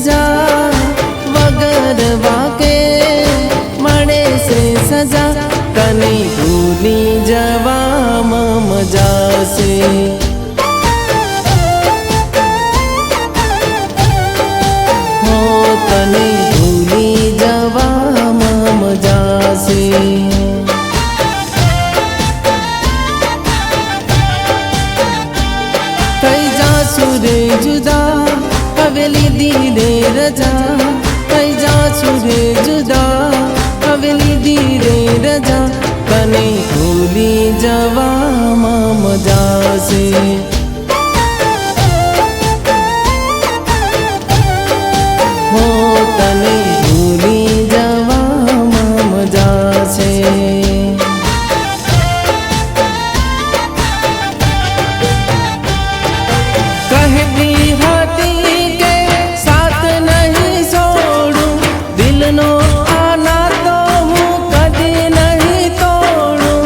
સજા વગર વાકે મળે છે સજા તને ભૂલી જવામાં મજા છે હો તને ભૂલી જવામાં મજા છે થઈ જાશું રે જુદા હવે લીધી રે રજા થઈ જાશું રે જુદા હવે લીધી રે રજા તને ભૂલી જવામાં મજા છે હો તને ભૂલી જવામાં મજા છે कहती होती के साथ नहीं छोड़ूं दिलनो आना तो हूँ कदी नहीं तोड़ूं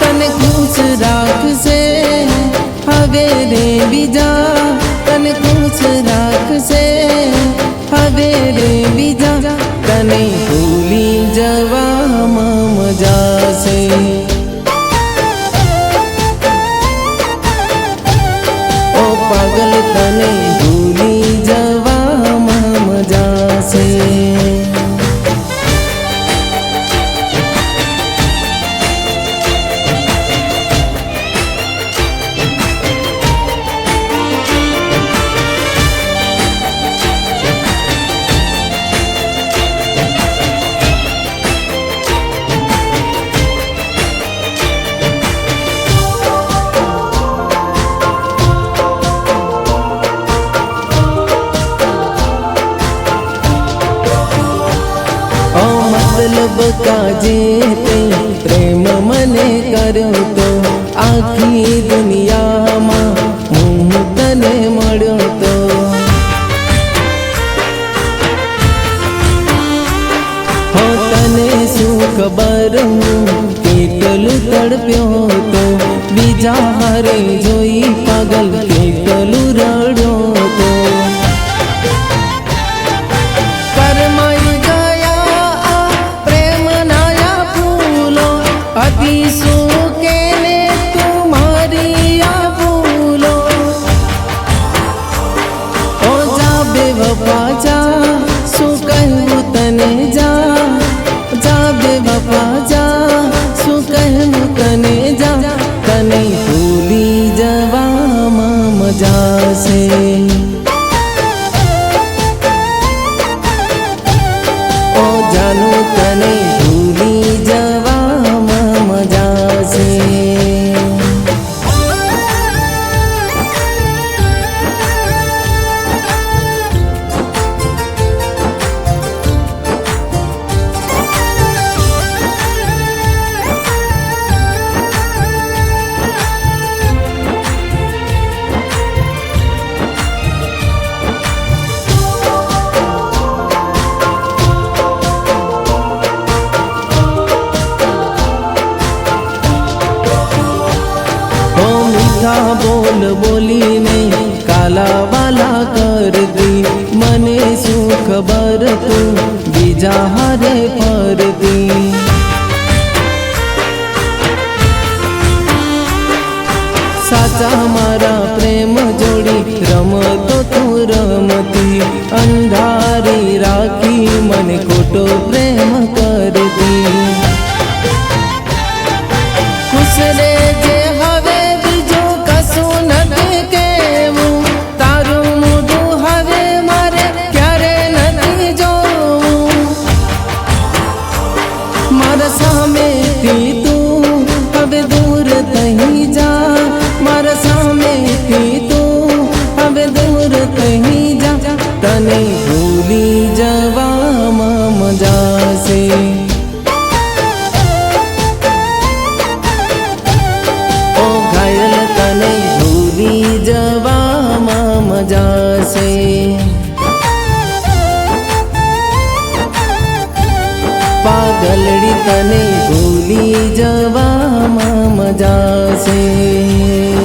तने खुश राखसे हवे रे बीजा तने खुश राखसे हवे रे बीजा तने भूली जવામાં મજા છે पागल तने भूली जવામાં मजा से मतलब काजे ते प्रेम मने करो तो आखी दुनिया में हूँ तने मळ्यो तो हो तने शू खबर हूँ केटलू तड़प्यो तो बीजा हारे जोई पागल केटलू रड्यो तो अति सूके ने तुम्हारी या भूलो ओ जा बेवफा जा सु कहूँ तने जा बेवफा जा सु कहूँ तने जा तने भूली जવામાં मजा से ओ जानू तने भूली जવામાં मजा से बोल बोली नहीं काला वाला कर दी मने शू खबर तू बीजा हारे पर दी साचा मारा प्रेम जोड़ी रमतो तू रमती अंधारी राखी मन खोटो प्रेम कर दी खुश रे जे हवे सामे थी तू अब दूर कहीं जा मारा सामे थी तू अब दूर कहीं जा तने भूली जવામાં मजा से ओ घायल तने भूली जવામાં मजा से पागलड़ी तने भूली जવામાં मजा से।